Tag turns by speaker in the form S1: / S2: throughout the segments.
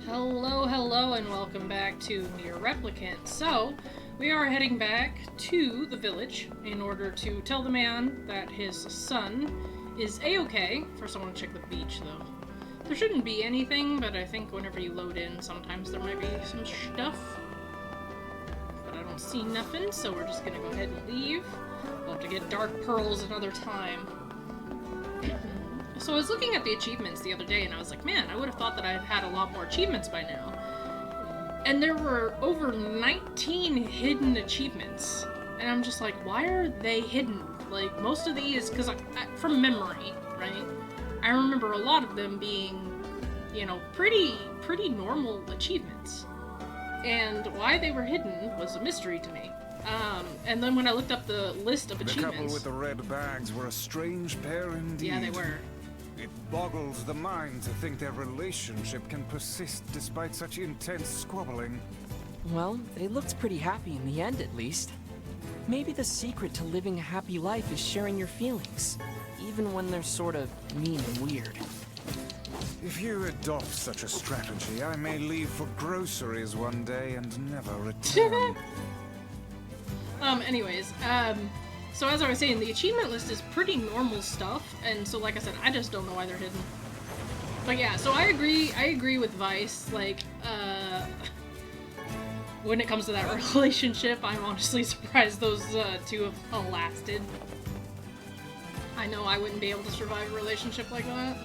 S1: Hello, hello, and welcome back to NieR Replicant. So, we are heading back to the village in order to tell the man that his son is a-okay. First I want to check the beach, though. There shouldn't be anything, but I think whenever you load in, sometimes there might be some stuff. But I don't see nothing, so we're just gonna go ahead and leave. We'll have to get dark pearls another time. So I was looking at the achievements the other day and I was like, man, I would have thought that I'd had a lot more achievements by now. And there were over 19 hidden achievements. And I'm just like, why are they hidden? Like, most of these, because from memory, right? I remember a lot of them being, you know, pretty normal achievements. And why they were hidden was a mystery to me. And then when I looked up the list of achievements...
S2: The couple with the red bags were a strange pair indeed.
S1: Yeah, they were.
S2: It boggles the mind to think their relationship can persist despite such intense squabbling.
S3: Well, they looked pretty happy in the end, at least. Maybe the secret to living a happy life is sharing your feelings, even when they're sort of mean and weird.
S2: If you adopt such a strategy, I may leave for groceries one day and never return.
S1: So as I was saying, the achievement list is pretty normal stuff, and so like I said, I just don't know why they're hidden. But yeah, so I agree with Vice, like, when it comes to that relationship, I'm honestly surprised those two have lasted. I know I wouldn't be able to survive a relationship like that.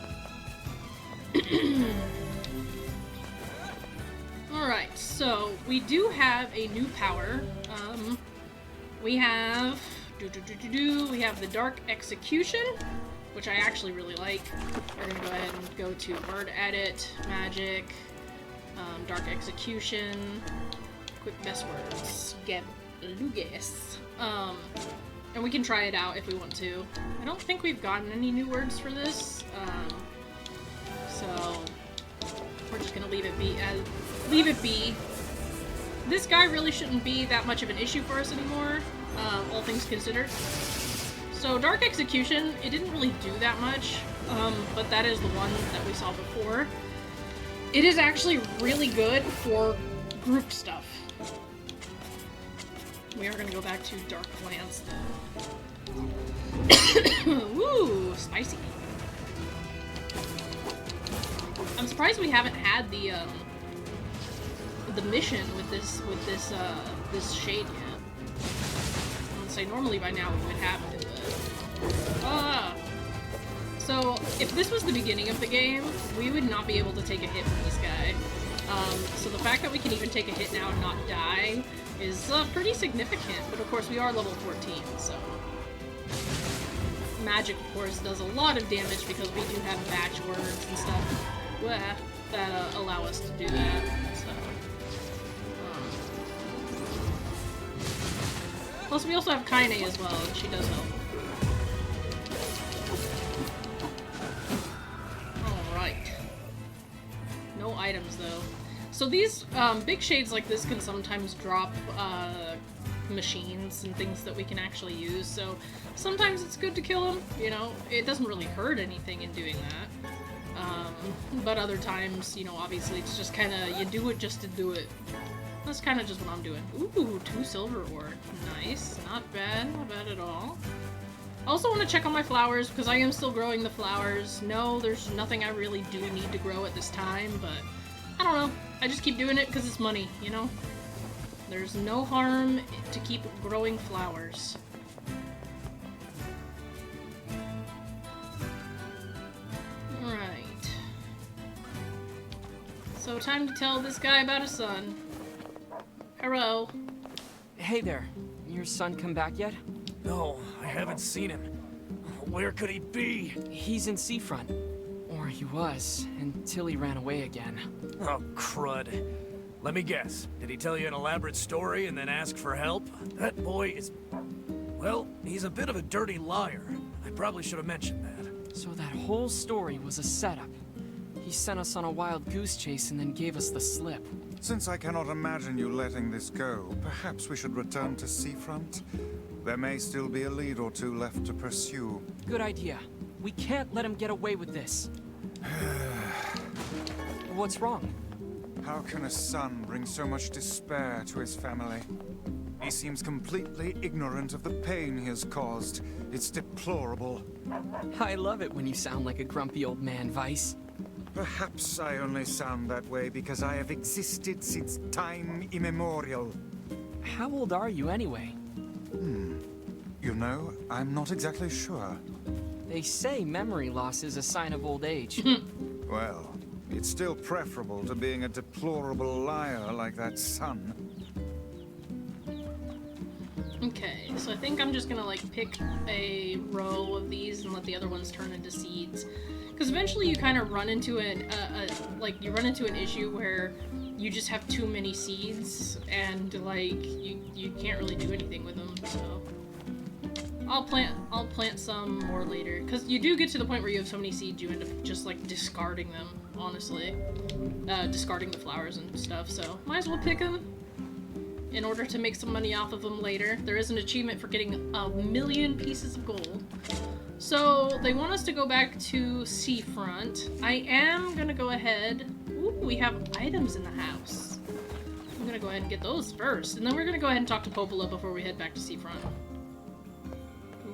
S1: Alright, so we do have a new power. We have we have the Dark Execution, which I actually really like. We're gonna go ahead and go to Word Edit, Magic, Dark Execution, Quick Best Words, Get Lugas. And we can try it out if we want to. I don't think we've gotten any new words for this, so we're just gonna leave it be. This guy really shouldn't be that much of an issue for us anymore, all things considered. So Dark Execution, it didn't really do that much, but that is the one that we saw before. It is actually really good for group stuff. We are gonna go back to Dark Glance though. Woo, spicy. I'm surprised we haven't had the mission with this shade yet. I would say normally by now we would have it, but... So, if this was the beginning of the game, we would not be able to take a hit from this guy. So the fact that we can even take a hit now and not die is pretty significant, but of course we are level 14, so... Magic, of course, does a lot of damage because we do have batch words and stuff that allow us to do that, so... Plus, we also have Kaine as well, and she does help. Alright. No items, though. So these big shades like this can sometimes drop machines and things that we can actually use, so sometimes it's good to kill them, you know? It doesn't really hurt anything in doing that. But other times, you know, obviously it's just kinda, you do it just to do it. That's kind of just what I'm doing. Ooh, 2 silver ore. Nice. Not bad at all. I also want to check on my flowers, because I am still growing the flowers. No, there's nothing I really do need to grow at this time, but I don't know. I just keep doing it because it's money, you know? There's no harm to keep growing flowers. Alright. So time to tell this guy about his son. Hello.
S3: Hey there. Your son come back yet?
S4: No, I haven't seen him. Where could he be?
S3: He's in Seafront. Or he was, until he ran away again.
S4: Oh, crud. Let me guess. Did he tell you an elaborate story and then ask for help? That boy is... Well, he's a bit of a dirty liar. I probably should have mentioned that.
S3: So that whole story was a setup. He sent us on a wild goose chase and then gave us the slip.
S2: Since I cannot imagine you letting this go, perhaps we should return to Seafront. There may still be a lead or two left to pursue.
S3: Good idea. We can't let him get away with this. What's wrong?
S2: How can a son bring so much despair to his family? He seems completely ignorant of the pain he has caused. It's deplorable.
S3: I love it when you sound like a grumpy old man, Vice.
S2: Perhaps I only sound that way because I have existed since time immemorial.
S3: How old are you anyway?
S2: You know, I'm not exactly sure.
S3: They say memory loss is a sign of old age.
S2: Well, it's still preferable to being a deplorable liar like that son.
S1: Okay, so I think I'm just gonna like pick a row of these and let the other ones turn into seeds. Because eventually you kind of run into an issue where you just have too many seeds and like you can't really do anything with them. So I'll plant some more later. Because you do get to the point where you have so many seeds you end up just like discarding them. Honestly, discarding the flowers and stuff. So might as well pick them in order to make some money off of them later. There is an achievement for getting 1,000,000 pieces of gold. So they want us to go back to Seafront. I am gonna go ahead. Ooh, we have items in the house. I'm gonna go ahead and get those first, and then we're gonna go ahead and talk to Popola before we head back to Seafront.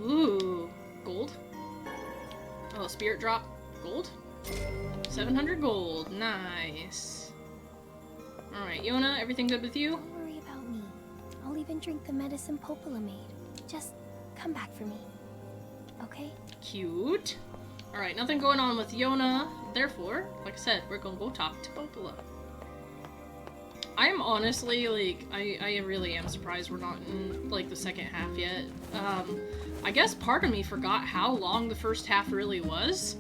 S1: Ooh, gold. Oh, spirit drop, gold. 700 gold, nice. All right, Yonah, everything good with you?
S5: Don't worry about me. I'll even drink the medicine Popola made. Just come back for me. Okay?
S1: Cute. Alright, nothing going on with Yonah. Therefore, like I said, we're gonna go talk to Popola. I am honestly, like, I really am surprised we're not in, like, the second half yet. I guess part of me forgot how long the first half really was.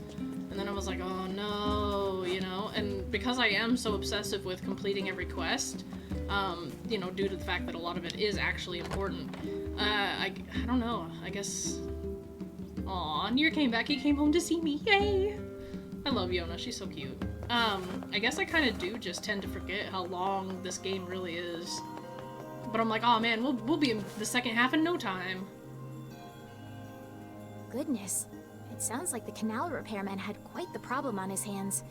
S1: And then I was like, oh no, you know? And because I am so obsessive with completing every quest, you know, due to the fact that a lot of it is actually important, I don't know, I guess... Aw, NieR came back. He came home to see me. Yay! I love Yonah. She's so cute. I guess I kind of do just tend to forget how long this game really is. But I'm like, oh man, we'll be in the second half in no time.
S5: Goodness. It sounds like the canal repairman had quite the problem on his hands.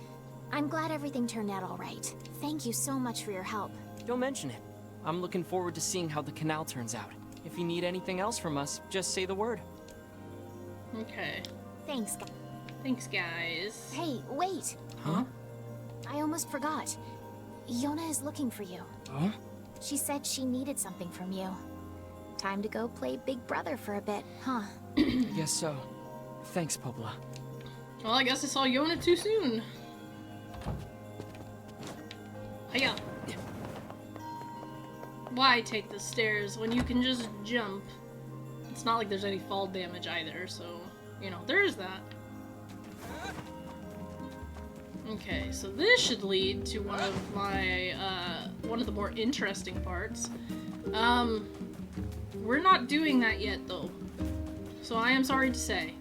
S5: I'm glad everything turned out all right. Thank you so much for your help.
S3: Don't mention it. I'm looking forward to seeing how the canal turns out. If you need anything else from us, just say the word.
S1: Okay.
S5: Thanks, guys.
S1: Thanks, guys.
S5: Hey, wait!
S3: Huh?
S5: I almost forgot. Yonah is looking for you.
S3: Huh?
S5: She said she needed something from you. Time to go play Big Brother for a bit, huh?
S3: I guess so. Thanks, Popola.
S1: Well, I guess I saw Yonah too soon. Hiya. Why take the stairs when you can just jump? It's not like there's any fall damage either, so, you know, there is that. Okay, so this should lead to one of my, one of the more interesting parts. We're not doing that yet, though. So I am sorry to say.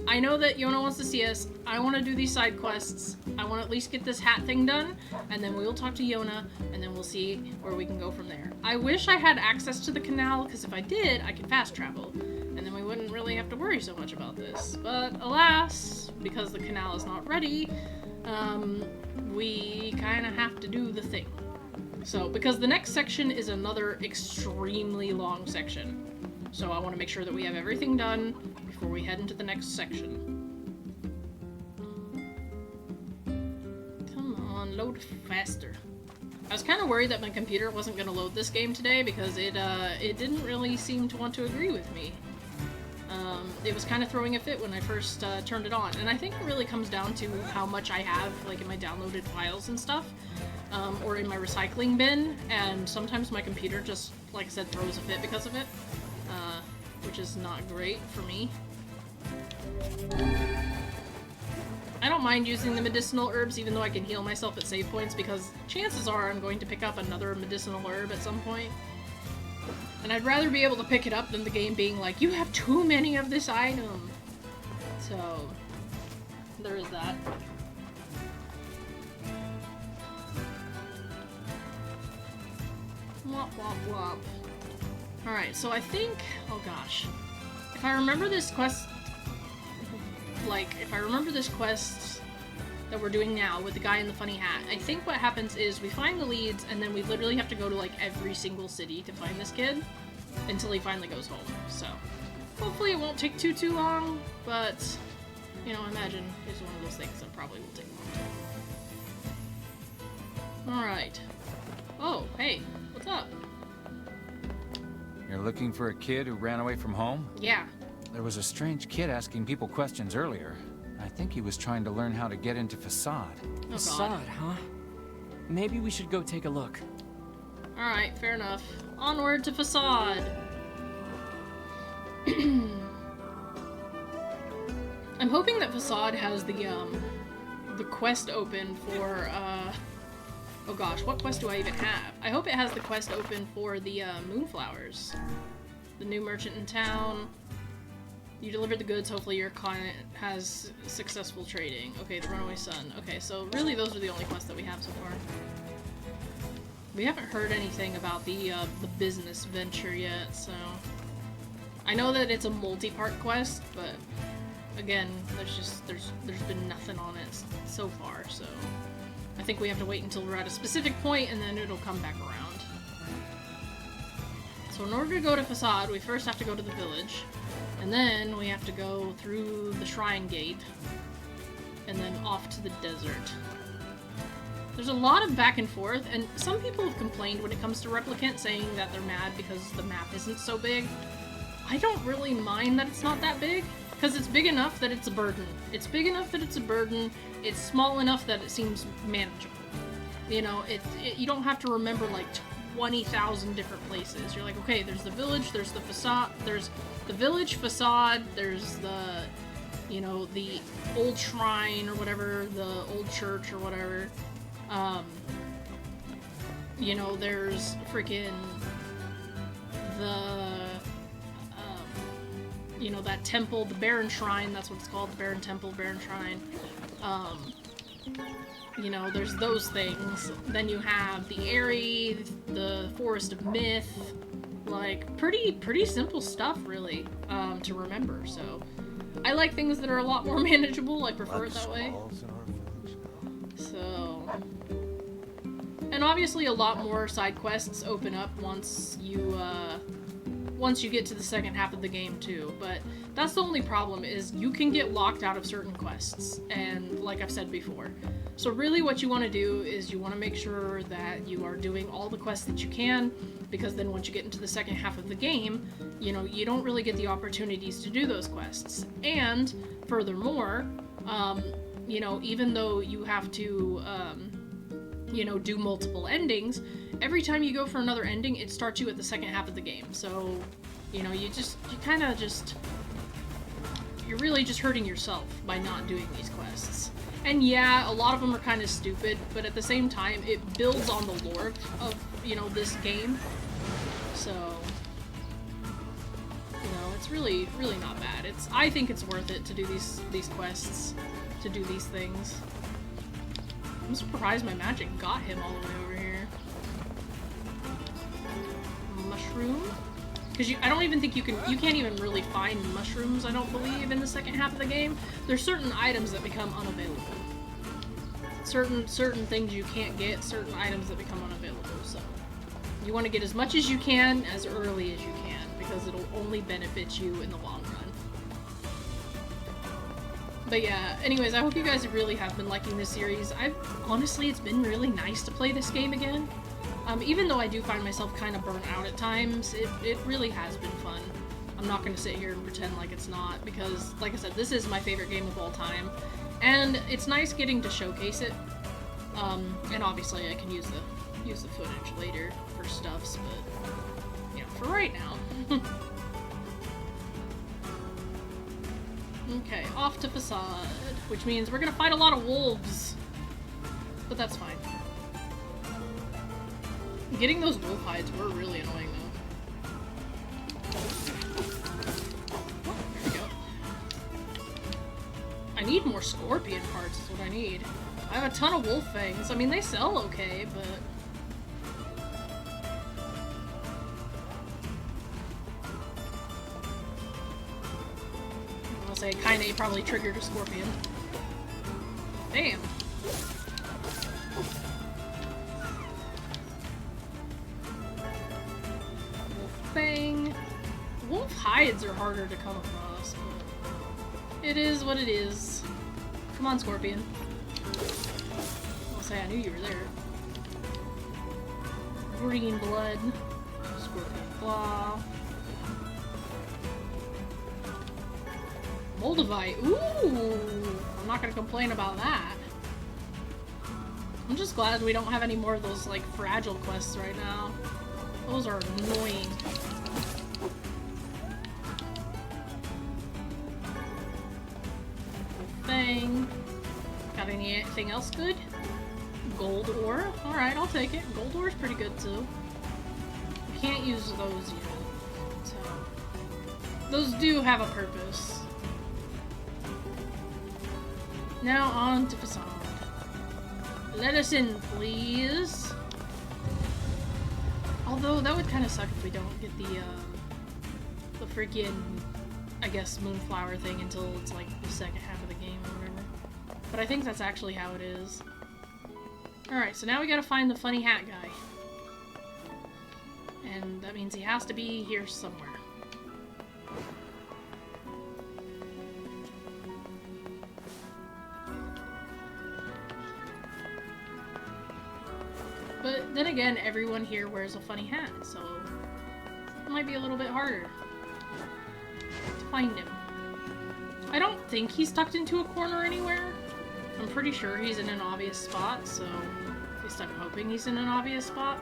S1: I know that Yonah wants to see us. I want to do these side quests. I want to at least get this hat thing done, and then we'll talk to Yonah, and then we'll see where we can go from there. I wish I had access to the canal, because if I did, I could fast travel, and then we wouldn't really have to worry so much about this. But alas, because the canal is not ready, we kind of have to do the thing. So, because the next section is another extremely long section. So I want to make sure that we have everything done before we head into the next section. Come on, load faster. I was kind of worried that my computer wasn't going to load this game today because it didn't really seem to want to agree with me. It was kind of throwing a fit when I first turned it on, and I think it really comes down to how much I have, like, in my downloaded files and stuff, or in my recycling bin, and sometimes my computer just, like I said, throws a fit because of it. Which is not great for me. I don't mind using the medicinal herbs even though I can heal myself at save points because chances are I'm going to pick up another medicinal herb at some point. And I'd rather be able to pick it up than the game being like, you have too many of this item. So, there is that. Womp womp womp. Alright, so I think... oh gosh. If I remember this quest... like, if I remember this quest that we're doing now with the guy in the funny hat, I think what happens is we find the leads and then we literally have to go to like every single city to find this kid until he finally goes home. So hopefully it won't take too long, but you know, I imagine it's one of those things that probably will take a long time. Alright. Oh, hey, what's up?
S6: You're looking for a kid who ran away from home?
S1: Yeah.
S6: There was a strange kid asking people questions earlier. I think he was trying to learn how to get into Facade.
S1: Oh, God.
S3: Facade, huh? Maybe we should go take a look.
S1: Alright, fair enough. Onward to Facade! I'm hoping that Facade has the quest open for, oh gosh, what quest do I even have? I hope it has the quest open for the, Moonflowers. The new merchant in town. You delivered the goods, hopefully your client has successful trading. Okay, the runaway son. Okay, so really those are the only quests that we have so far. We haven't heard anything about the business venture yet, so... I know that it's a multi-part quest, but again, there's been nothing on it so far, so... I think we have to wait until we're at a specific point and then it'll come back around. So in order to go to Facade, we first have to go to the village, and then we have to go through the shrine gate, and then off to the desert. There's a lot of back and forth, and some people have complained when it comes to Replicant, saying that they're mad because the map isn't so big. I don't really mind that it's not that big, because it's big enough that it's a burden. It's big enough that it's a burden, it's small enough that it seems manageable. You know, you don't have to remember like 20,000 different places. You're like, okay, there's the village, there's the facade, there's the village facade, there's the, you know, the old shrine or whatever, the old church or whatever. You know, there's freaking the, you know, that temple, the Baron Shrine, that's what it's called, the Baron Temple, Baron Shrine. You know, there's those things. Then you have the Eyrie, the Forest of Myth, like, pretty simple stuff, really, to remember, so. I like things that are a lot more manageable, I prefer it that way. So... And obviously a lot more side quests open up once you get to the second half of the game too, but that's the only problem, is you can get locked out of certain quests, and like I've said before. So really what you want to do is you want to make sure that you are doing all the quests that you can, because then once you get into the second half of the game, you know, you don't really get the opportunities to do those quests. And furthermore, you know, even though you have to, you know, do multiple endings, every time you go for another ending, it starts you at the second half of the game. So, you know, you're really just hurting yourself by not doing these quests. And yeah, a lot of them are kind of stupid, but at the same time, it builds on the lore of, you know, this game. So, you know, it's really not bad. I think it's worth it to do these quests, to do these things. I'm surprised my magic got him all the way over here. Mushroom? Because I don't even think you can't even really find mushrooms, I don't believe, in the second half of the game. There's certain items that become unavailable. Certain things you can't get, certain items that become unavailable, so. You want to get as much as you can, as early as you can, because it'll only benefit you in the long run. But yeah, anyways, I hope you guys really have been liking this series. Honestly, it's been really nice to play this game again. Even though I do find myself kind of burnt out at times, it really has been fun. I'm not going to sit here and pretend like it's not, because, like I said, this is my favorite game of all time. And it's nice getting to showcase it. And obviously I can use the footage later for stuffs, but, you know, for right now. Okay, off to Facade, which means we're gonna fight a lot of wolves. But that's fine. Getting those wolf hides were really annoying, though. There we go. I need more scorpion parts is what I need. I have a ton of wolf fangs. I mean, they sell okay, but... I'll say Kaine probably triggered a scorpion. Damn. guides are harder to come across, but it is what it is. Come on, Scorpion. I'll say I knew you were there. Green blood. Scorpion claw. Moldavite. Ooh! I'm not gonna complain about that. I'm just glad we don't have any more of those, like, fragile quests right now. Those are annoying. Thing. Got anything else good? Gold ore? Alright, I'll take it. Gold ore is pretty good, too. We can't use those yet. So, those do have a purpose. Now on to Facade. Let us in, please. Although, that would kind of suck if we don't get the freaking, I guess, Moonflower thing until it's like the second half of the game or whatever. But I think that's actually how it is. Alright, so now we gotta find the funny hat guy. And that means he has to be here somewhere. But then again, everyone here wears a funny hat, so it might be a little bit harder to find him. I don't think he's tucked into a corner anywhere. I'm pretty sure he's in an obvious spot, so at least I'm hoping he's in an obvious spot.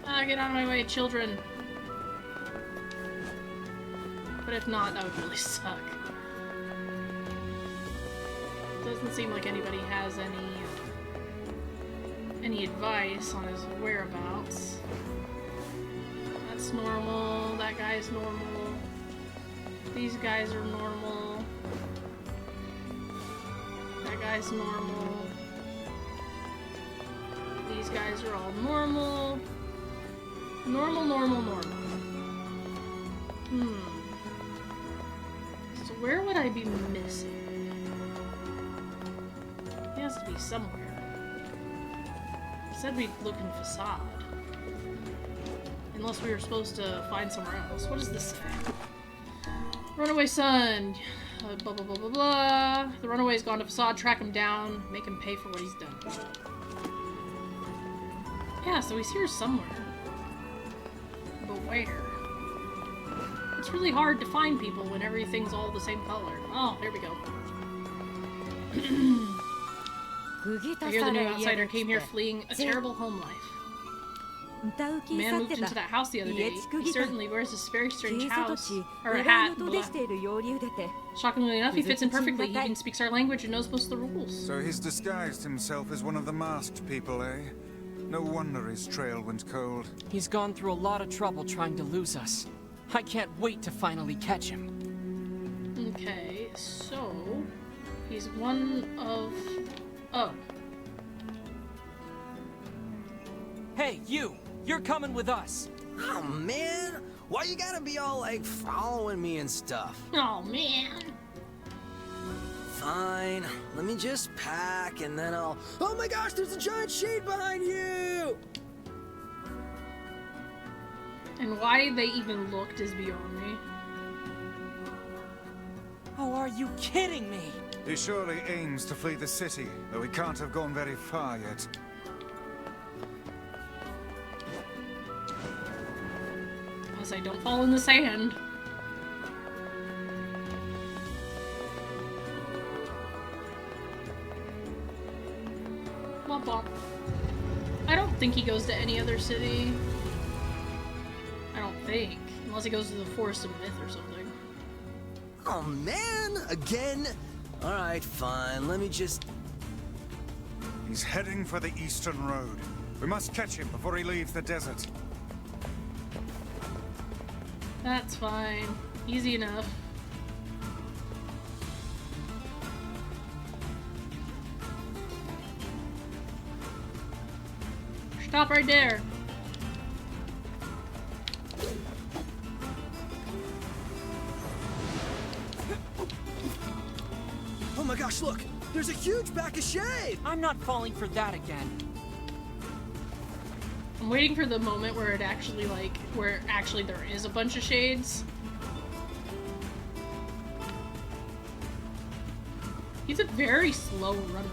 S1: Get out of my way, children. But if not, that would really suck. Doesn't seem like anybody has any advice on his whereabouts. That's normal. That guy's normal. These guys are normal. That guy's normal. These guys are all normal. Normal, normal, normal. So where would I be missing? He has to be somewhere. Said we'd look in Facade. Unless we were supposed to find somewhere else. What does this say? Runaway son. Blah blah blah blah blah. The runaway's gone to Facade, track him down, make him pay for what he's done. Yeah, so he's here somewhere. But where? It's really hard to find people when everything's all the same color. Oh, there we go. I hear the new outsider came here fleeing a terrible home life. A man moved into that house the other day. He certainly wears this very strange house, or a hat. Blah. Shockingly enough, he fits in perfectly. He even speaks our language and knows most of the rules.
S2: So he's disguised himself as one of the masked people, eh? No wonder his trail went cold.
S3: He's gone through a lot of trouble trying to lose us. I can't wait to finally catch him.
S1: Okay, so he's one of... Oh.
S3: Hey, you! You're coming with us!
S7: Oh, man! Why you gotta be all, like, following me and stuff?
S1: Oh, man!
S7: Fine. Let me just pack, and then I'll... Oh my gosh, there's a giant shade behind you!
S1: And why they even looked is beyond me.
S3: Oh, are you kidding me?
S2: He surely aims to flee the city, though he can't have gone very far yet.
S1: Unless I don't fall in the sand. Womp womp. I don't think he goes to any other city. I don't think. Unless he goes to the Forest of Myth or something.
S7: Oh, man! Again? Alright, fine. Let me just...
S2: He's heading for the Eastern Road. We must catch him before he leaves the desert.
S1: That's fine. Easy enough. Stop right there.
S7: Oh my gosh, look! There's a huge pack of shade!
S3: I'm not falling for that again.
S1: I'm waiting for the moment where it actually, like, where actually there is a bunch of shades. He's a very slow runner.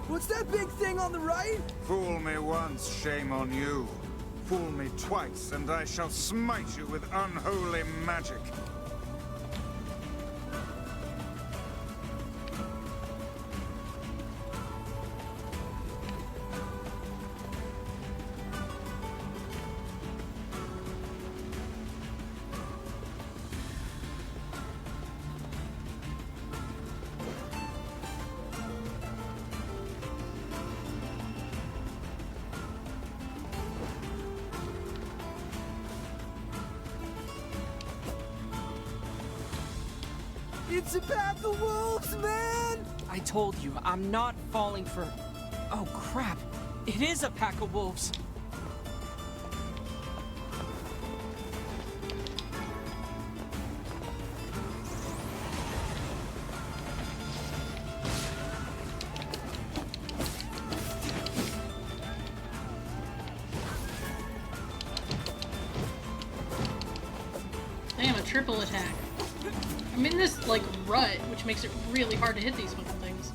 S7: What's that big thing on the right?
S2: Fool me once, shame on you. Fool me twice, and I shall smite you with unholy magic.
S7: It's a pack of wolves, man!
S3: I told you, I'm not falling for... Oh, crap. It is a pack of wolves.
S1: Damn, a triple attack. I'm in this, like, rut, which makes it really hard to hit these fucking things.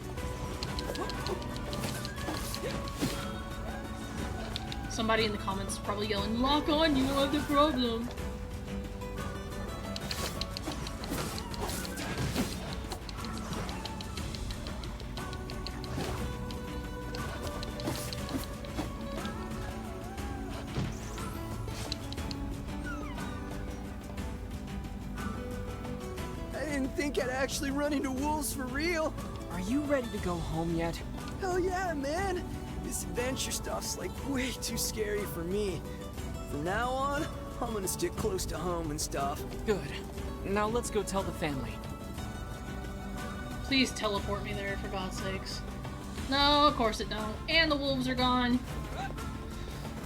S1: Somebody in the comments is probably yelling, "Lock on, you have the problem."
S7: I didn't think I'd actually run into wolves for real.
S3: Are you ready to go home yet?
S7: Hell yeah, man! This adventure stuff's like way too scary for me. From now on, I'm gonna stick close to home and stuff.
S3: Good. Now let's go tell the family.
S1: Please teleport me there, for God's sakes. No, of course it don't. And the wolves are gone.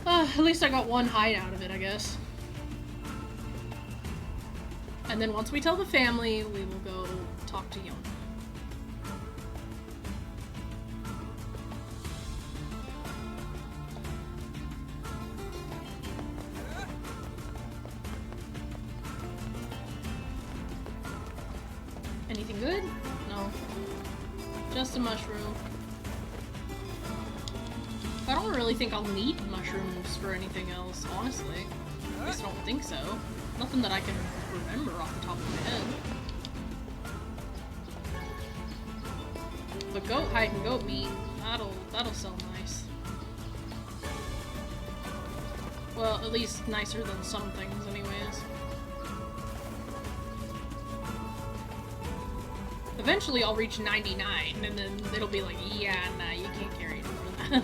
S1: At least I got one hide out of it, I guess. And then once we tell the family, we will go talk to Yonah. Anything good? No. Just a mushroom. I don't really think I'll need mushrooms for anything else, honestly. At least I don't think so. Nothing that I can remember off the top of my head. But goat hide and goat meat, that'll sell nice. Well, at least nicer than some things anyways. Eventually I'll reach 99, and then it'll be like, yeah, nah, you can't carry it more than that.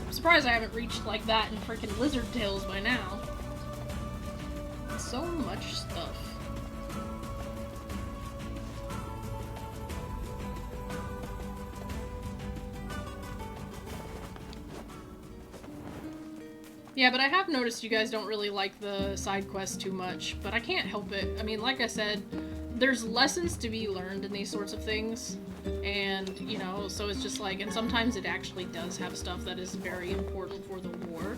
S1: I'm surprised I haven't reached like that in freaking Lizard Tails by now. So much stuff. Yeah, but I have noticed you guys don't really like the side quests too much, but I can't help it. I mean, like I said, there's lessons to be learned in these sorts of things, and, you know, so it's just like, and sometimes it actually does have stuff that is very important for the war.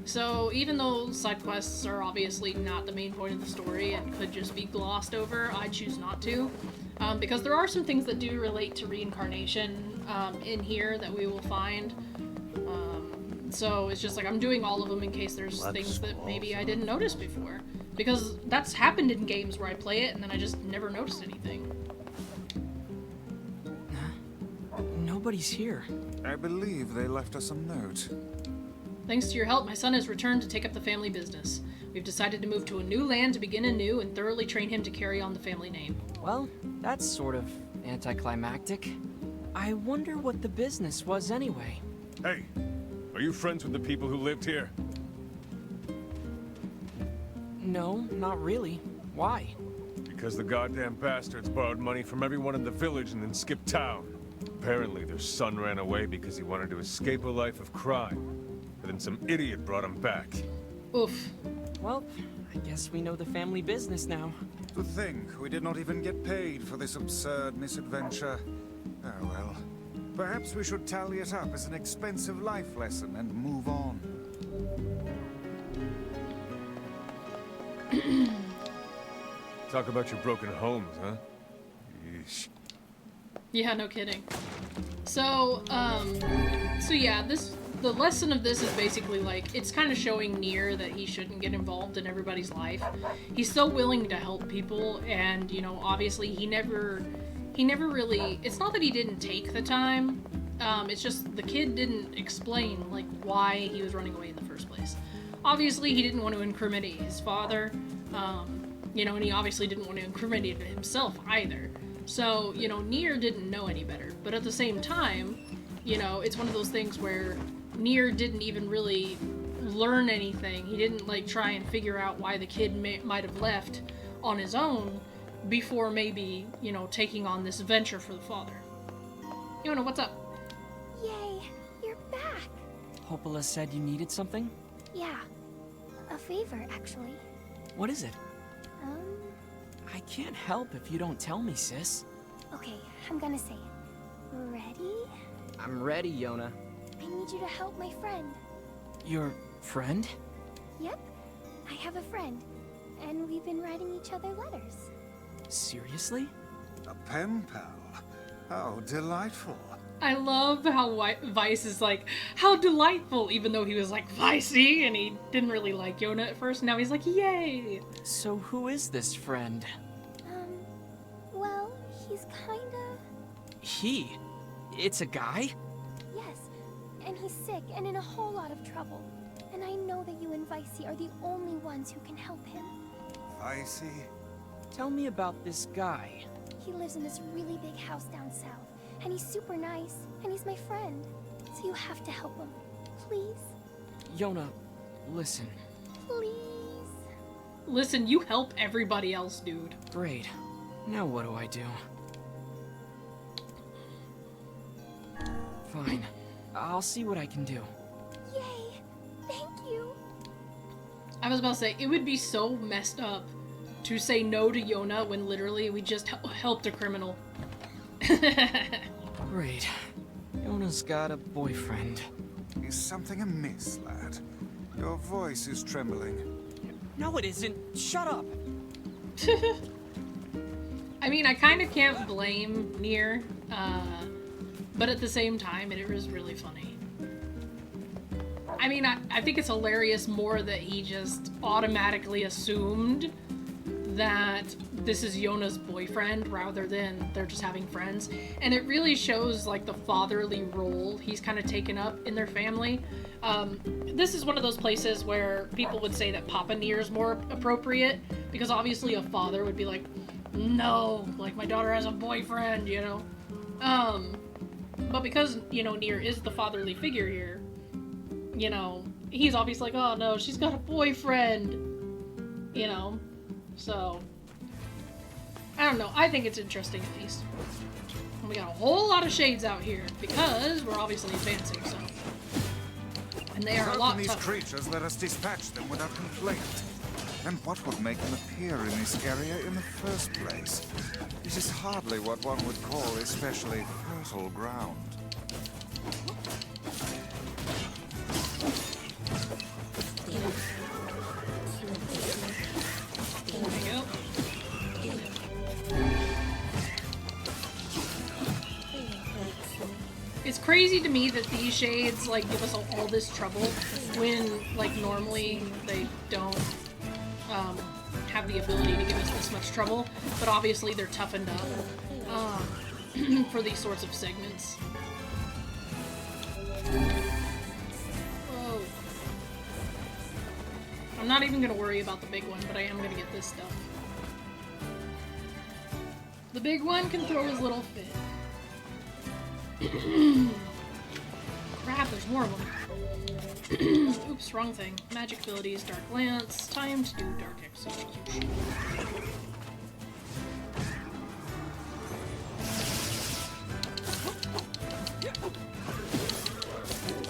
S1: So even though side quests are obviously not the main point of the story and could just be glossed over, I choose not to, because there are some things that do relate to reincarnation in here that we will find. So it's just like I'm doing all of them in case there's things that maybe I didn't notice before. Because that's happened in games where I play it and then I just never noticed anything.
S3: Nobody's here.
S2: I believe they left us a note.
S1: Thanks to your help, my son has returned to take up the family business. We've decided to move to a new land to begin anew and thoroughly train him to carry on the family name.
S3: Well, that's sort of anticlimactic. I wonder what the business was anyway.
S8: Hey, are you friends with the people who lived here?
S3: No, not really. Why?
S8: Because the goddamn bastards borrowed money from everyone in the village and then skipped town. Apparently their son ran away because he wanted to escape a life of crime. But then some idiot brought him back.
S1: Oof.
S3: Well, I guess we know the family business now.
S2: To think we did not even get paid for this absurd misadventure. Oh well. Perhaps we should tally it up as an expensive life lesson and move on.
S8: Talk about your broken homes, huh? Yeesh.
S1: Yeah, no kidding. So yeah, the lesson of this is basically like, it's kind of showing NieR that he shouldn't get involved in everybody's life. He's so willing to help people, and, you know, obviously he never really, it's not that he didn't take the time, it's just the kid didn't explain, like, why he was running away in the first place. Obviously, he didn't want to incriminate his father, you know, and he obviously didn't want to incriminate himself either. So, you know, NieR didn't know any better, but at the same time, you know, it's one of those things where NieR didn't even really learn anything. He didn't, like, try and figure out why the kid might have left on his own before maybe, you know, taking on this venture for the father. Yonah, what's up?
S9: Yay, you're back.
S3: Popola said you needed something?
S9: Yeah, a favor, actually.
S3: What is it? I can't help if you don't tell me, sis.
S9: Okay, I'm gonna say it. Ready?
S3: I'm ready, Yonah.
S9: I need you to help my friend.
S3: Your friend?
S9: Yep, I have a friend, and we've been writing each other letters.
S3: Seriously?
S2: A pen pal? How delightful.
S1: I love how Vice is like, how delightful, even though he was like Vicey and he didn't really like Yonah at first. Now he's like, yay!
S3: So who is this friend?
S9: Well, he's kinda...
S3: He? It's a guy?
S9: Yes, and he's sick and in a whole lot of trouble. And I know that you and Vicey are the only ones who can help him.
S2: Vicey?
S3: Tell me about this guy.
S9: He lives in this really big house down south. And he's super nice, and he's my friend. So you have to help him. Please?
S3: Yonah, listen.
S9: Please?
S1: Listen, you help everybody else, dude.
S3: Great. Now what do I do? Fine. I'll see what I can do.
S9: Yay! Thank you!
S1: I was about to say, it would be so messed up to say no to Yonah when literally we just helped a criminal.
S3: Great. Yonah's got a boyfriend.
S2: Is something amiss, lad? Your voice is trembling.
S3: No, it isn't. Shut up!
S1: I mean, I kind of can't blame NieR, but at the same time, it was really funny. I mean, I think it's hilarious more that he just automatically assumed that this is Yonah's boyfriend rather than they're just having friends. And it really shows, like, the fatherly role he's kind of taken up in their family. This is one of those places where people would say that Papa NieR is more appropriate, because obviously a father would be like, no, like, my daughter has a boyfriend, you know? But because, you know, NieR is the fatherly figure here, you know, he's obviously like, oh no, she's got a boyfriend, you know? So, I don't know. I think it's interesting, at least. And we got a whole lot of shades out here, because we're obviously advancing, so. And they are a lot
S2: these
S1: tougher.
S2: creatures, let us dispatch them without complaint. And what would make them appear in this area in the first place? It is hardly what one would call especially fertile ground.
S1: There we go. It's crazy to me that these shades, like, give us all this trouble when, like, normally they don't have the ability to give us this much trouble, but obviously they're toughened up for these sorts of segments. Whoa. I'm not even gonna worry about the big one, but I am gonna get this stuff. The big one can throw his little fit. Crap, there's more of them. Oops, wrong thing. Magic abilities, Dark Lance. Time to do Dark Execution.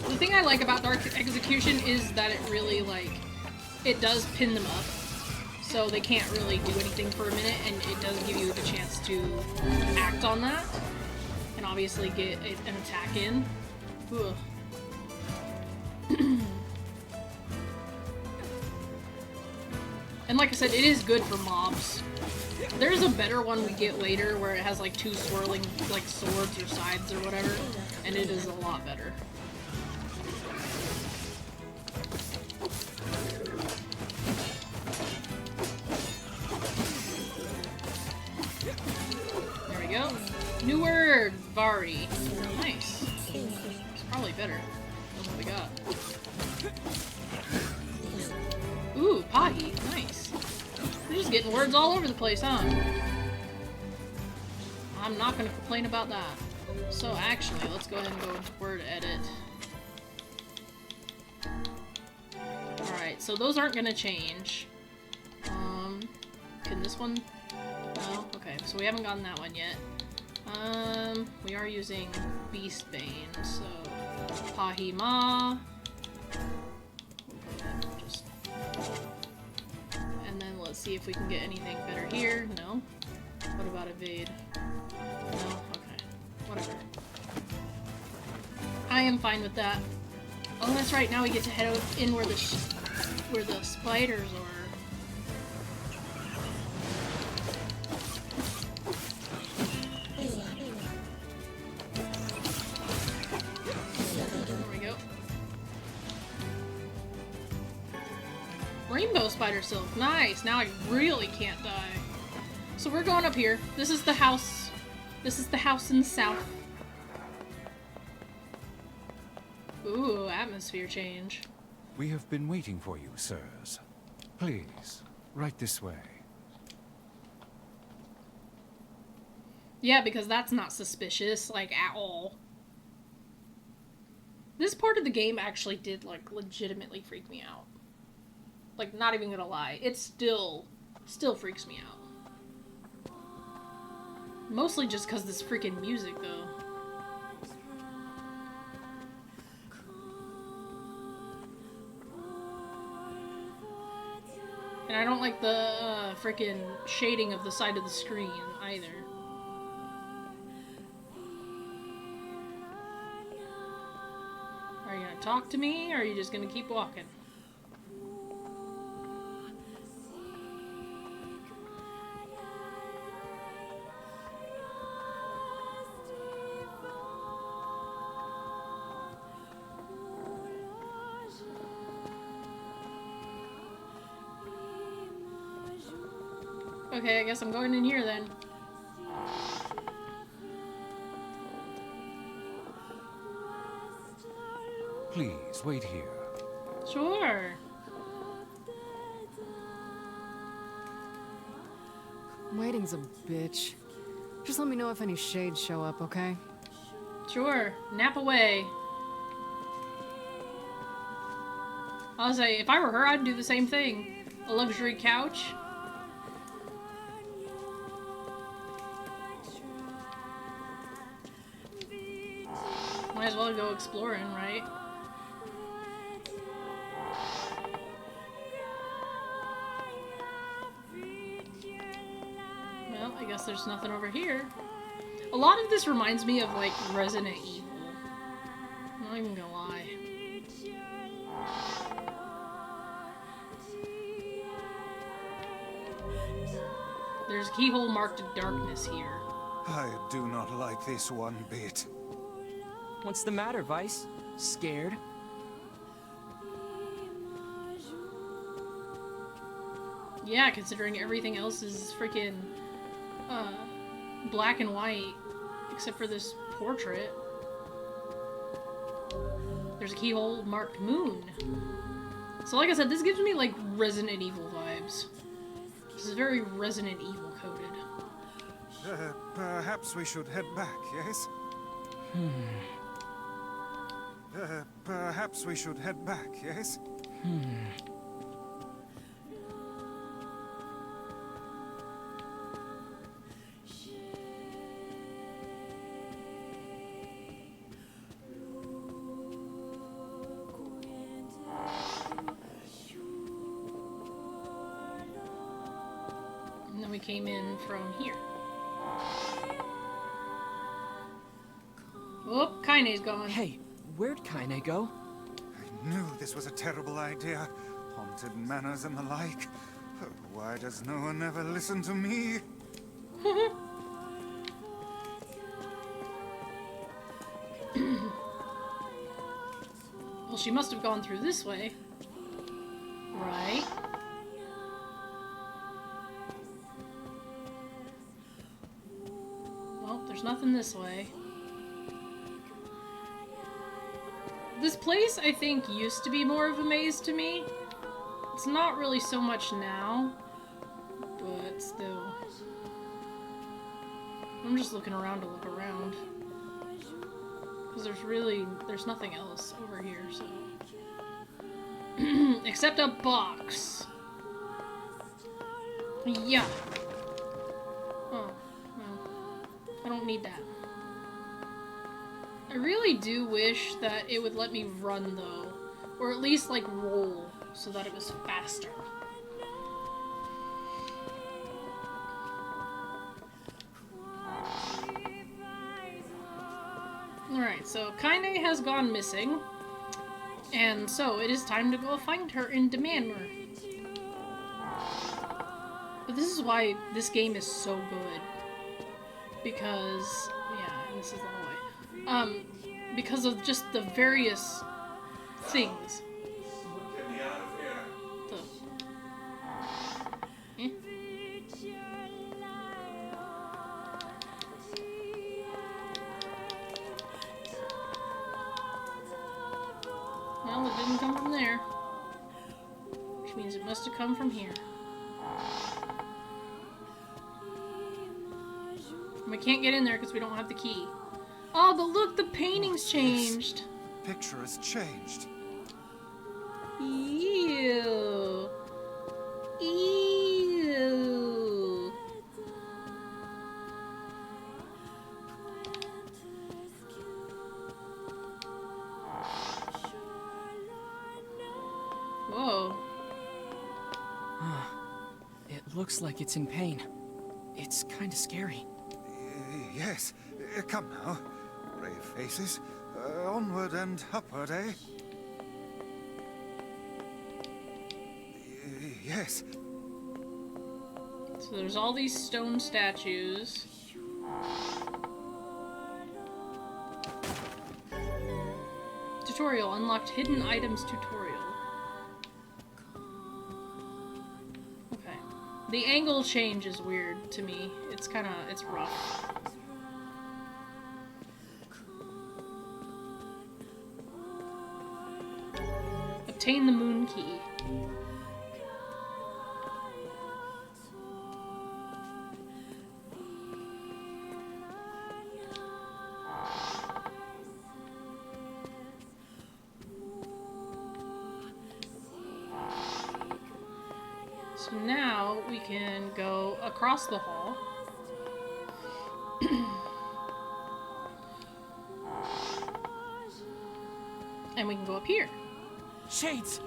S1: The thing I like about Dark Execution is that it really, like, it does pin them up. So they can't really do anything for a minute, and it does give you the chance to act on that. And obviously get an attack in. Ugh. And like I said, it is good for mobs. There's a better one we get later where it has like two swirling like swords or sides or whatever, and it is a lot better. There we go. New word, Vari. Nice. It's probably better than what we got. Ooh, Pahi. Nice. We're just getting words all over the place, huh? I'm not gonna complain about that. So actually, let's go ahead and go into word edit. Alright, so those aren't gonna change. Can this one? No? Okay, so we haven't gotten that one yet. We are using Beastbane, so Pahi Ma. Just... And then let's see if we can get anything better here. No. What about evade? No? Okay. Whatever. I am fine with that. Oh, that's right. Now we get to head out in where the spiders are. Rainbow spider silk. Nice. Now I really can't die. So we're going up here. This is the house. This is the house in the south. Ooh, atmosphere change.
S6: We have been waiting for you, sirs. Please, right this way.
S1: Yeah, because that's not suspicious, like, at all. This part of the game actually did, like, legitimately freak me out. Like, not even gonna lie. It still freaks me out. Mostly just because this freaking music, though. And I don't like the freaking shading of the side of the screen, either. Are you gonna talk to me, or are you just gonna keep walking? Okay, I guess I'm going in here then.
S6: Please, wait here.
S1: Sure.
S10: Waiting's a bitch. Just let me know if any shades show up, okay?
S1: Sure. Nap away. I'll say, if I were her, I'd do the same thing. A luxury couch. Might as well go exploring, right? Well, I guess there's nothing over here. A lot of this reminds me of, like, Resident Evil. I'm not even gonna lie. There's a keyhole marked darkness here.
S2: I do not like this one bit.
S3: What's the matter, Vice? Scared?
S1: Yeah, considering everything else is freaking black and white, except for this portrait. There's a keyhole marked moon. So like I said, this gives me like Resident Evil vibes. This is very Resident Evil coded.
S2: Perhaps we should head back, yes? Perhaps we should head back, yes?
S1: And then we came in from here. Oh, Kaine's gone.
S3: Hey, where'd Kaine go?
S2: I knew this was a terrible idea. Haunted manors and the like. Why does no one ever listen to me?
S1: Well, she must have gone through this way. Right? Well, there's nothing this way. This place, I think, used to be more of a maze to me. It's not really so much now, but still. I'm just looking around to look around. Because there's nothing else over here, so. Except a box. Yeah. Oh, well. I don't need that. I really do wish that it would let me run, though. Or at least, like, roll, so that it was faster. Alright, so Kaine has gone missing. And so it is time to go find her in the manor. But this is why this game is so good. Because, yeah, this is the hallway. Because of just the various things.
S2: Get me out of here.
S1: Eh? Well, it didn't come from there. Which means it must have come from here. And we can't get in there because we don't have the key. Oh, but look, the painting's changed.
S2: This picture has changed.
S1: Ew. Ew. Whoa.
S3: It looks like it's in pain. It's kind of scary.
S2: Yes. Come now. Brave faces. Onward and upward, eh? Yes.
S1: So there's all these stone statues. Tutorial. Unlocked hidden items tutorial. Okay. The angle change is weird to me. It's rough. Obtain the moon key. So now we can go across the hall. And we can go up here.
S3: Shades!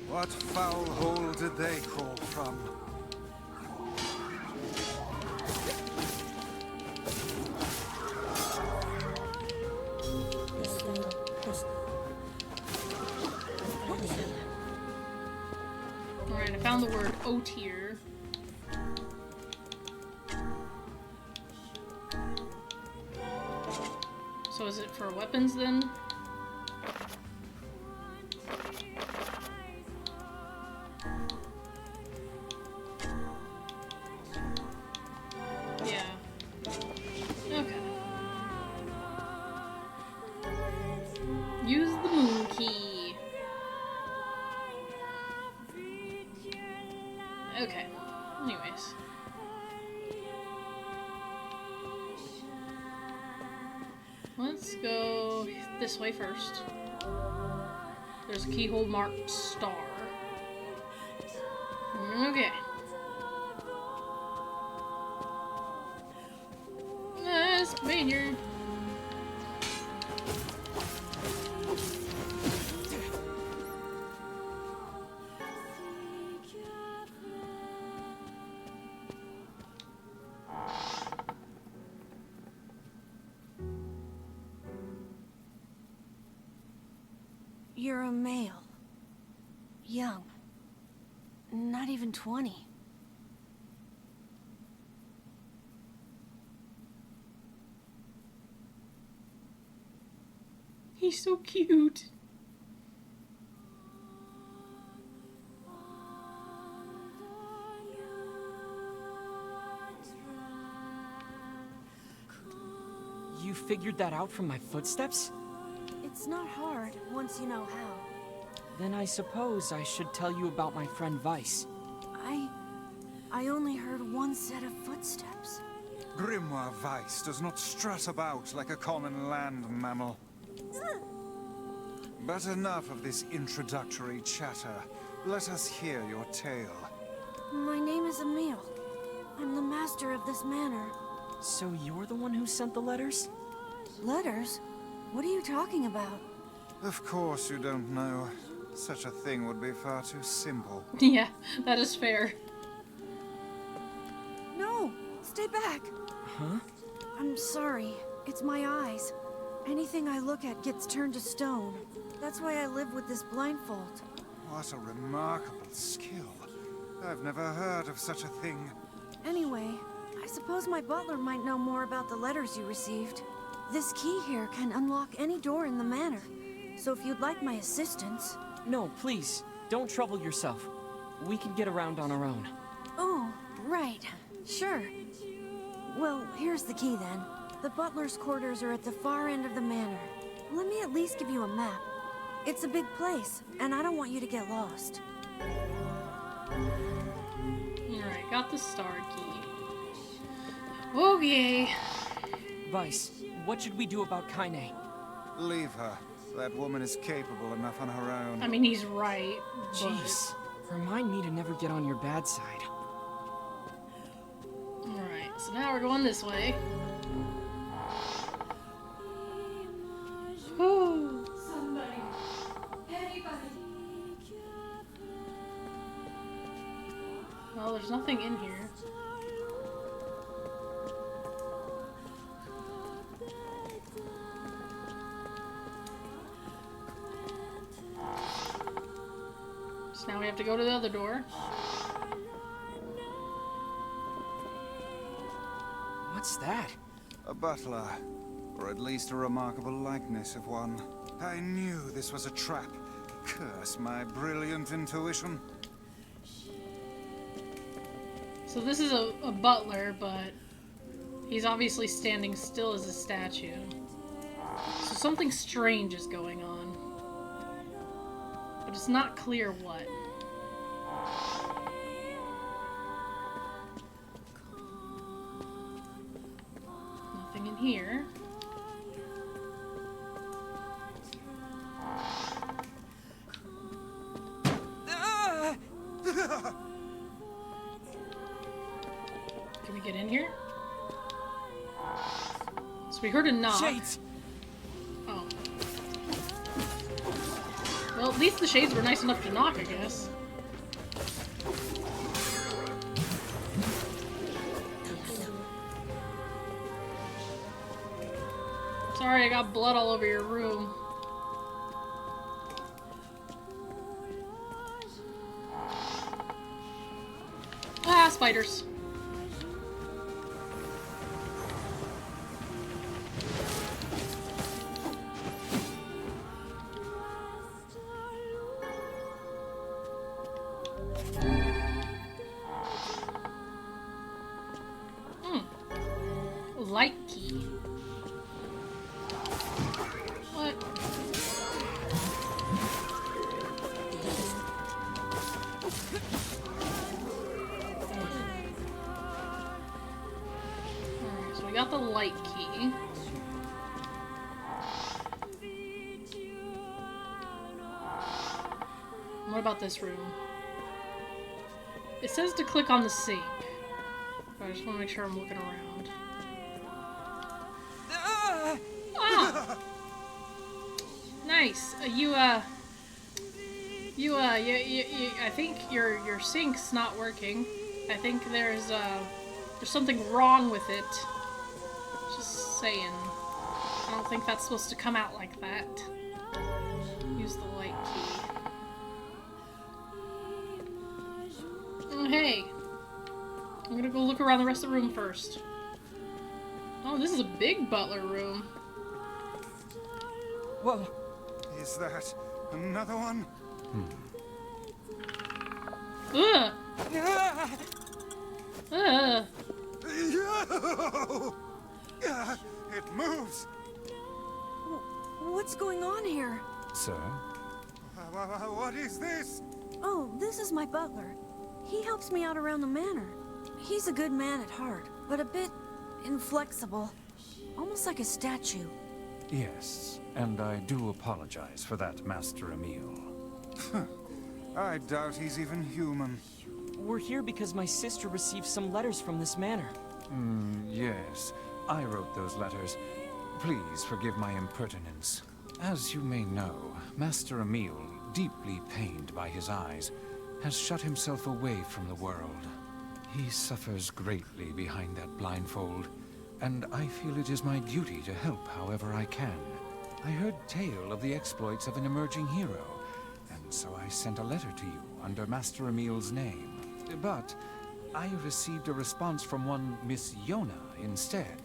S2: What foul hole did they crawl from?
S1: Alright, I found the word O-tier. So is it for weapons then? Yeah. Okay. Use the moon key. Okay. Anyways. Let's go this way first. There's a keyhole marked star. Okay. Nice Spaniard.
S11: You're a male. Young. Not even 20.
S1: He's so cute.
S3: You figured that out from my footsteps?
S11: It's not hard once you know how.
S3: Then I suppose I should tell you about my friend Vice.
S11: I only heard one set of footsteps.
S2: Grimoire Vice does not strut about like a common land mammal. But enough of this introductory chatter. Let us hear your tale.
S11: My name is Emil. I'm the master of this manor.
S3: So you're the one who sent the letters?
S11: Letters? What are you talking about?
S2: Of course you don't know. Such a thing would be far too simple.
S1: Yeah, that is fair.
S11: No! Stay back!
S3: Huh?
S11: I'm sorry. It's my eyes. Anything I look at gets turned to stone. That's why I live with this blindfold.
S2: What a remarkable skill. I've never heard of such a thing.
S11: Anyway, I suppose my butler might know more about the letters you received. This key here can unlock any door in the manor. So if you'd like my assistance...
S3: No, please. Don't trouble yourself. We can get around on our own.
S11: Oh, right. Sure. Well, here's the key then. The butler's quarters are at the far end of the manor. Let me at least give you a map. It's a big place, and I don't want you to get lost.
S1: Alright, got the star key. Oh, yay.
S3: Vice, what should we do about Kaine?
S2: Leave her. That woman is capable enough on her own.
S1: I mean, he's right.
S3: Jeez. Remind me to never get on your bad side.
S1: Alright, so now we're going this way. Whew. Well, there's nothing in here. So now we have to go to the other door.
S3: What's that?
S2: A butler, or at least a remarkable likeness of one. I knew this was a trap. Curse my brilliant intuition.
S1: So this is a butler, but he's obviously standing still as a statue. So something strange is going on. But it's not clear what. Nothing in here. Can we get in here? So we heard a knock.
S3: Shades!
S1: Oh. Well, at least the shades were nice enough to knock, I guess. Sorry, I got blood all over your room. Ah, spiders. Light key. What? Alright, so we got the light key. What about this room? It says to click on the sink. But I just want to make sure I'm looking around. Ah! Nice. I think your sink's not working. I think there's something wrong with it. Just saying. I don't think that's supposed to come out like that. Use the light key. Oh, hey. I'm gonna go look around the rest of the room first. Oh, this is a big butler room.
S3: Whoa.
S2: Is that another one?
S1: Ugh! Ugh!
S2: It moves!
S11: What's going on here?
S6: Sir?
S2: What is this?
S11: Oh, this is my butler. He helps me out around the manor. He's a good man at heart, but a bit inflexible. Almost like a statue.
S6: Yes, and I do apologize for that, Master Emil.
S2: I doubt he's even human.
S3: We're here because my sister received some letters from this manor.
S6: Yes. I wrote those letters. Please forgive my impertinence. As you may know, Master Emil, deeply pained by his eyes, has shut himself away from the world. He suffers greatly behind that blindfold, and I feel it is my duty to help however I can. I heard tale of the exploits of an emerging hero, and so I sent a letter to you under Master Emil's name. But I received a response from one Miss Yonah instead.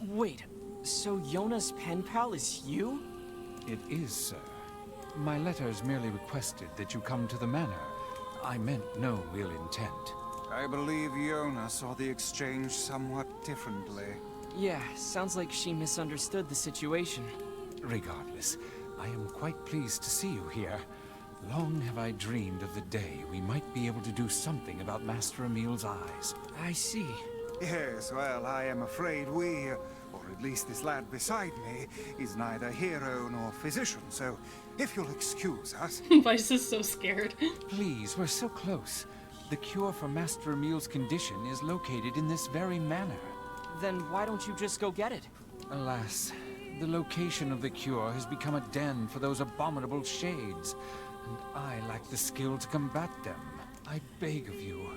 S3: Wait, so Yonah's pen pal is you?
S6: It is, sir. My letters merely requested that you come to the manor. I meant no ill intent.
S2: I believe Yonah saw the exchange somewhat differently.
S3: Yeah, sounds like she misunderstood the situation.
S6: Regardless, I am quite pleased to see you here. Long have I dreamed of the day we might be able to do something about Master Emil's eyes.
S3: I see.
S2: Yes, well, I am afraid we, or at least this lad beside me, is neither hero nor physician, so if you'll excuse us...
S1: Vice is so scared.
S6: Please, we're so close. The cure for Master Emil's condition is located in this very manor.
S3: Then why don't you just go get it?
S6: Alas, the location of the cure has become a den for those abominable shades, and I lack the skill to combat them. I beg of you,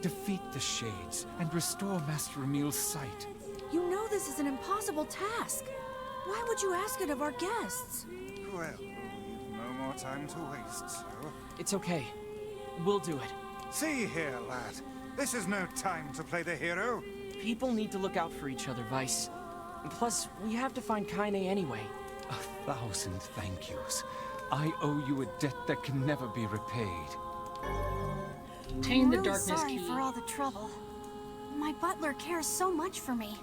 S6: defeat the shades and restore Master Emil's sight.
S11: You know this is an impossible task. Why would you ask it of our guests?
S2: Well, we've no more time to waste, so...
S3: It's okay. We'll do it.
S2: See here, lad. This is no time to play the hero.
S3: People need to look out for each other, Vice. Plus, we have to find Kaine anyway.
S6: 1,000 thank yous. I owe you a debt that can never be repaid.
S1: Obtain the
S11: I'm really
S1: darkness
S11: sorry
S1: key.
S11: for all the trouble. My butler cares so much for me,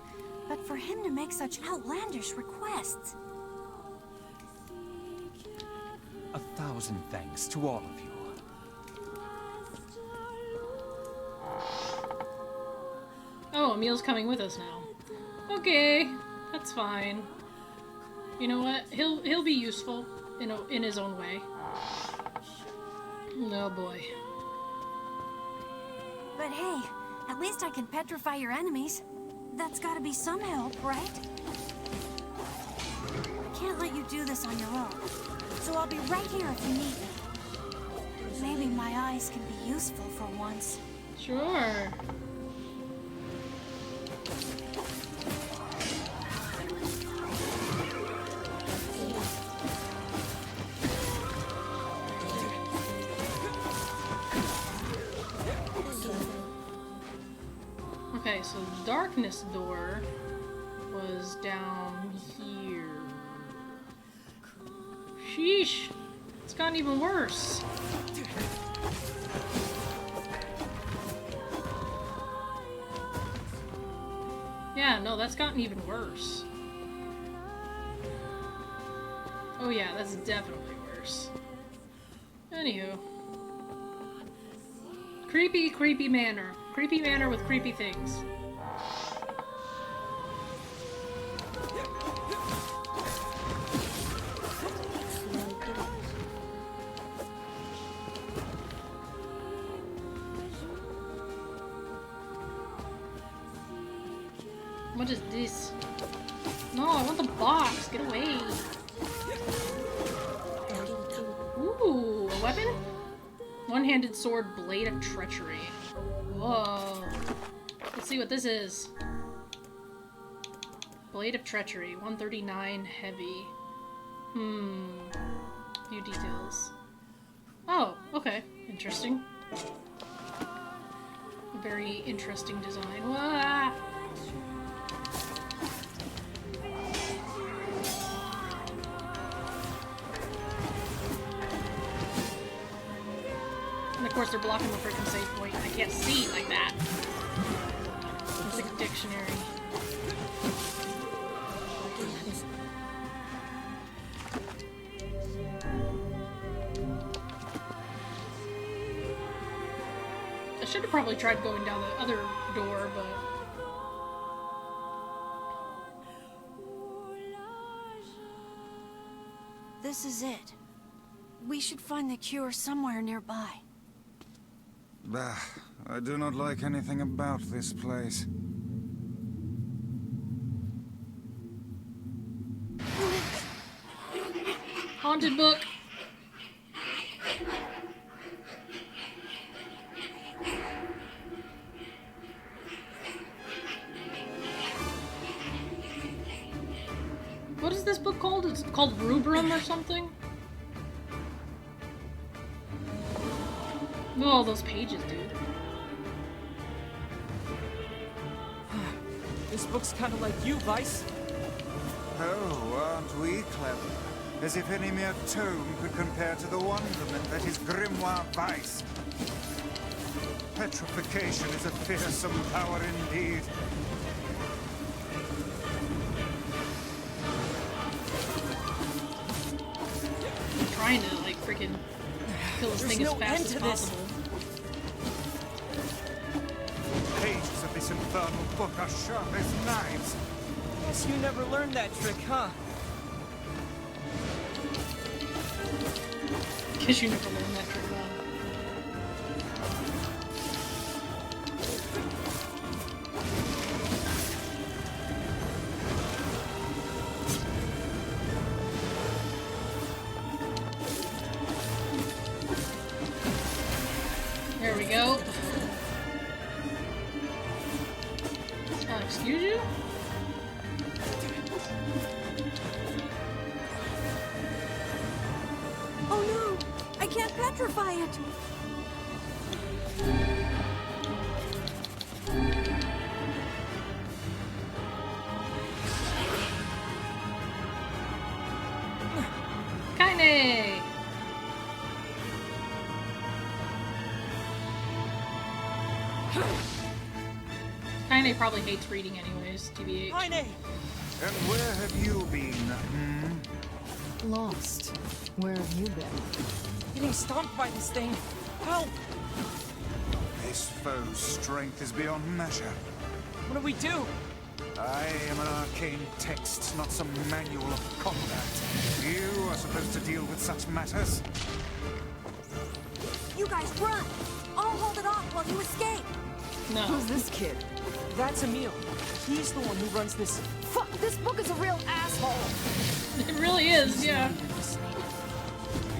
S11: but for him to make such outlandish requests...
S6: 1,000 thanks to all of you.
S1: Oh, Emil's coming with us now. Okay, that's fine. You know what? He'll be useful in his own way. Oh boy.
S11: But hey, at least I can petrify your enemies. That's gotta be some help, right? I can't let you do this on your own, so I'll be right here if you need me. Maybe my eyes can be useful for once.
S1: Sure. Okay, so the darkness door was down here. Sheesh! It's gotten even worse. Yeah, no, that's gotten even worse. Oh yeah, that's definitely worse. Anywho. Creepy manor. Creepy manor with creepy things. What is this? No, I want the box. Get away. Ooh, a weapon? One-handed sword, blade of treachery. Whoa. Let's see what this is. Blade of treachery, 139 heavy. Few details. Oh, okay. Interesting. Very interesting design. Wah! course, they're blocking the freaking save point. I can't see like that. Music dictionary. I should have probably tried going down the other door, but...
S11: This is it. We should find the cure somewhere nearby.
S2: Bah, I do not like anything about this place.
S1: Haunted book. What is this book called? It's called Rubrum or something? Look at all those pages, dude.
S3: This book's kind of like you, Vice.
S2: Oh, aren't we clever? As if any mere tome could compare to the wonderment that is Grimoire Vice. Petrification is a fearsome power indeed.
S1: I'm trying to, like, freaking kill this thing as fast as possible.
S2: Pages of this infernal book are sharp as knives.
S3: Guess you never learned that trick, huh?
S1: Guess you never learned that trick, huh? There we go. Excuse you?
S11: Oh no! I can't petrify it!
S1: Kaine! Kaine probably hates reading anyways, TBH.
S3: Kaine!
S2: And where have you been,
S10: Lost. Where have you been?
S3: Getting stomped by this thing. Help!
S2: This foe's strength is beyond measure.
S3: What do we do?
S2: I am an arcane text, not some manual of combat. You are supposed to deal with such matters.
S11: You guys run! I'll hold it off while you escape!
S1: No.
S10: Who's this kid?
S3: That's Emil. He's the one who runs this.
S10: Fuck, this book is a real asshole!
S1: It really is, yeah.
S2: He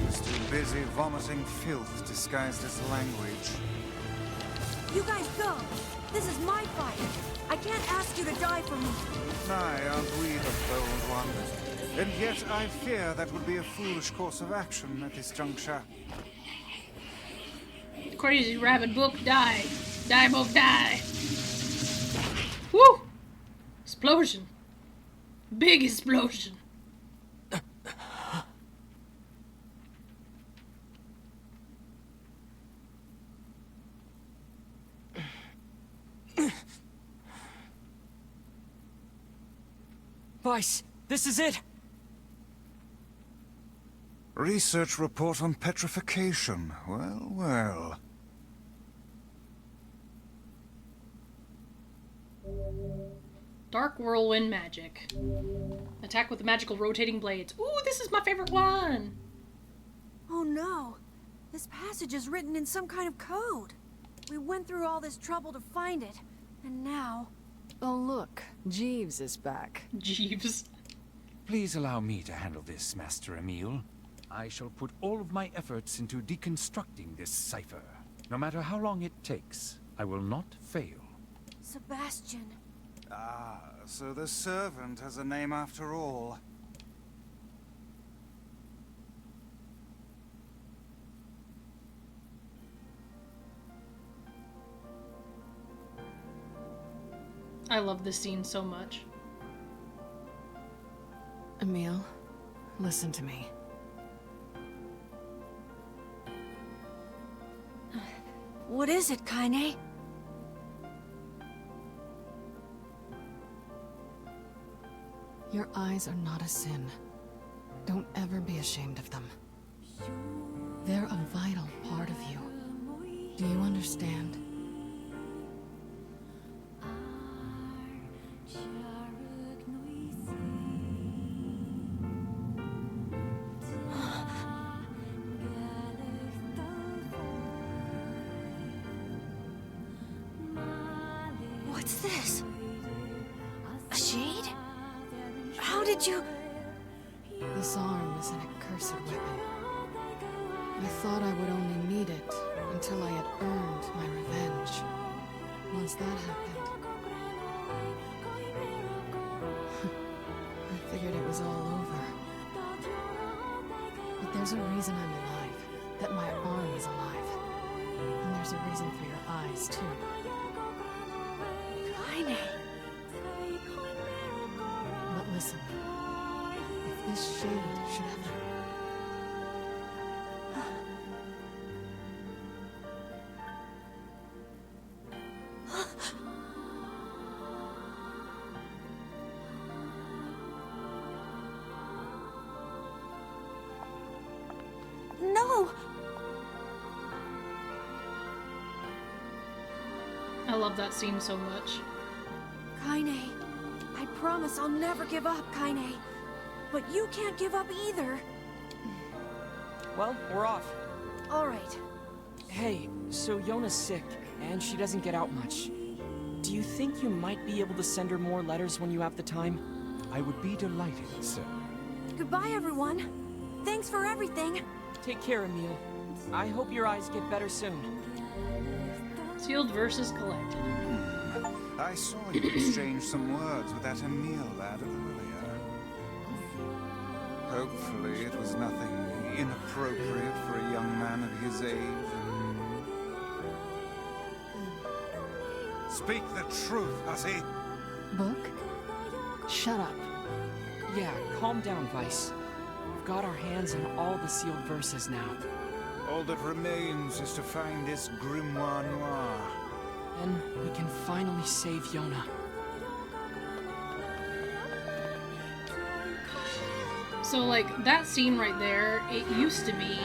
S2: was too busy vomiting filth disguised as language.
S11: You guys go! This is my fight! I can't ask you to die for me!
S2: Aye, aren't we the bold ones? And yet I fear that would be a foolish course of action at this juncture.
S1: Crazy rabbit book, die. Die, book, die. Woo! Explosion. Big explosion.
S3: Vice, this is it!
S2: Research report on petrification. Well, well.
S1: Dark whirlwind magic. Attack with the magical rotating blades. Ooh, this is my favorite one!
S11: Oh no! This passage is written in some kind of code. We went through all this trouble to find it, and now...
S10: Oh look, Jeeves is back.
S1: Jeeves.
S6: Please allow me to handle this, Master Emil. I shall put all of my efforts into deconstructing this cipher. No matter how long it takes, I will not fail.
S11: Sebastian.
S2: Ah, so the servant has a name after all.
S1: I love this scene so much.
S10: Emil, listen to me.
S11: What is it, Kaine?
S10: Your eyes are not a sin. Don't ever be ashamed of them. They're a vital part of you. Do you understand?
S11: What's this? A shade? How did you...
S10: This arm is an accursed weapon. I thought I would only need it until I had earned my revenge. Once that happened, I figured it was all over. But there's a reason I'm alive, that my arm is alive. And there's a reason for your eyes, too.
S11: Kaine.
S10: But listen, if this shade should ever...
S11: No!
S1: I love that scene so much.
S11: Kaine, I promise I'll never give up, Kaine. But you can't give up either.
S3: Well, we're off.
S11: All right.
S3: Hey, so Yonah's sick, and she doesn't get out much. Do you think you might be able to send her more letters when you have the time?
S6: I would be delighted, sir.
S11: Goodbye, everyone. Thanks for everything.
S3: Take care, Emil. I hope your eyes get better soon.
S1: Sealed verses collected.
S2: I saw you exchange some words with that Emil lad earlier. Hopefully it was nothing inappropriate for a young man of his age. Speak the truth, hussy.
S10: Book? Shut up.
S3: Yeah, calm down, Vice. We've got our hands on all the sealed verses now.
S2: All that remains is to find this Grimoire Noir.
S3: Then we can finally save Yonah.
S1: So, like, that scene right there, it used to be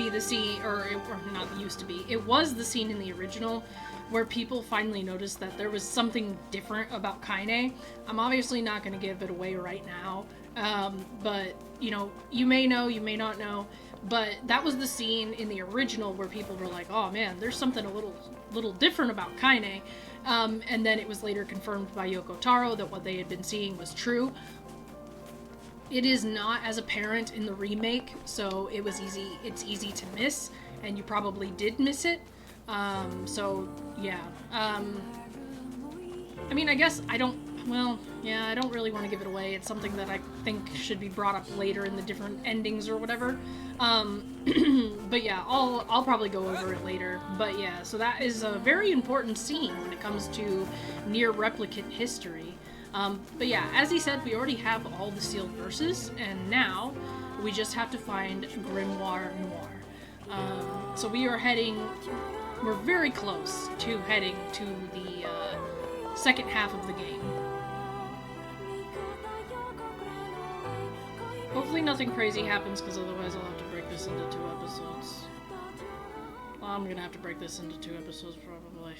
S1: the scene, or not used to be, it was the scene in the original where people finally noticed that there was something different about Kaine. I'm obviously not going to give it away right now, but, you know, you may know, you may not know, but that was the scene in the original where people were like, oh man, there's something a little different about Kaine, and then it was later confirmed by Yoko Taro that what they had been seeing was true. It is not as apparent in the remake, so it's easy to miss, and you probably did miss it. So, yeah. I mean, I guess I don't really want to give it away. It's something that I think should be brought up later in the different endings or whatever. But yeah, I'll probably go over it later. But yeah, so that is a very important scene when it comes to NieR Replicant history. But yeah, as he said, we already have all the sealed verses, and now we just have to find Grimoire Noir. So we're very close to heading to the second half of the game. Hopefully nothing crazy happens, because otherwise I'll have to break this into 2 episodes. Well, I'm gonna have to break this into 2 episodes, probably.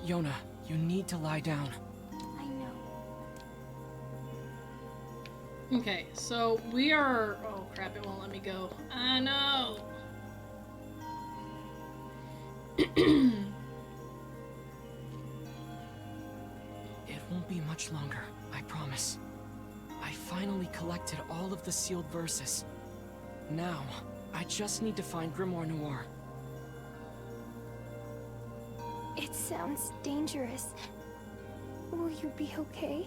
S3: Yonah, you need to lie down.
S9: I know.
S1: Okay, so we are... Oh crap, it won't let me go. I know!
S3: It won't be much longer, I promise. I finally collected all of the sealed verses. Now, I just need to find Grimoire Noir.
S9: It sounds dangerous. Will you be okay?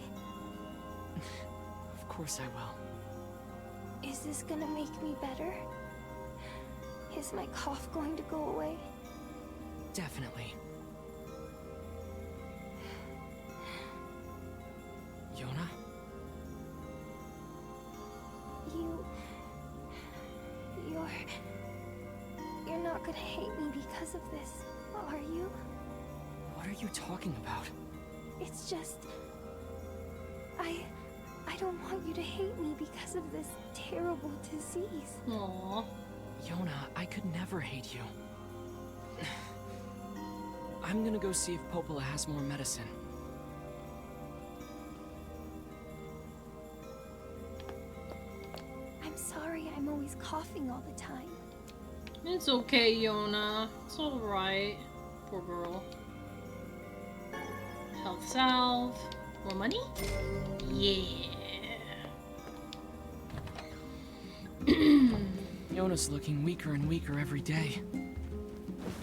S3: Of course I will.
S9: Is this gonna make me better? Is my cough going to go away?
S3: Definitely. Yonah?
S9: You're not gonna hate me because of this, are you?
S3: What are you talking about?
S9: It's just... I don't want you to hate me because of this terrible disease.
S1: Aww.
S3: Yonah, I could never hate you. I'm gonna go see if Popola has more medicine.
S9: I'm sorry I'm always coughing all the time.
S1: It's okay, Yonah. It's alright. Poor girl. Health salve. More money? Yeah.
S3: Yonah's looking weaker and weaker every day.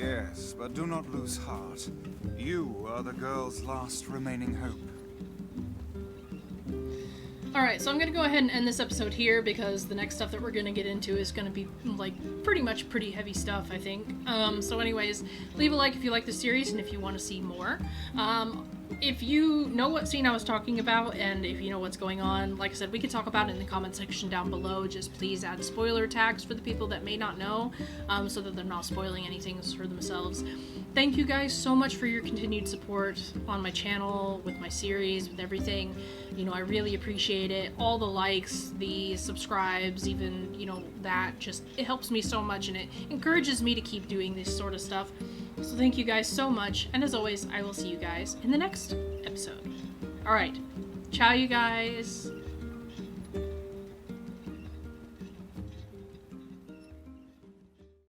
S2: Yes, but do not lose heart. You are the girl's last remaining hope.
S1: Alright, so I'm gonna go ahead and end this episode here because the next stuff that we're gonna get into is gonna be, like, pretty heavy stuff, I think. So anyways, leave a like if you like the series and if you want to see more. If you know what scene I was talking about and if you know what's going on, like I said, we can talk about it in the comment section down below. Just please add spoiler tags for the people that may not know, so that they're not spoiling anything for themselves. Thank you guys so much for your continued support on my channel, with my series, with everything. You know, I really appreciate it. All the likes, the subscribes, even, you know, that just, it helps me so much and it encourages me to keep doing this sort of stuff. So thank you guys so much, and as always, I will see you guys in the next episode. Alright, ciao you guys!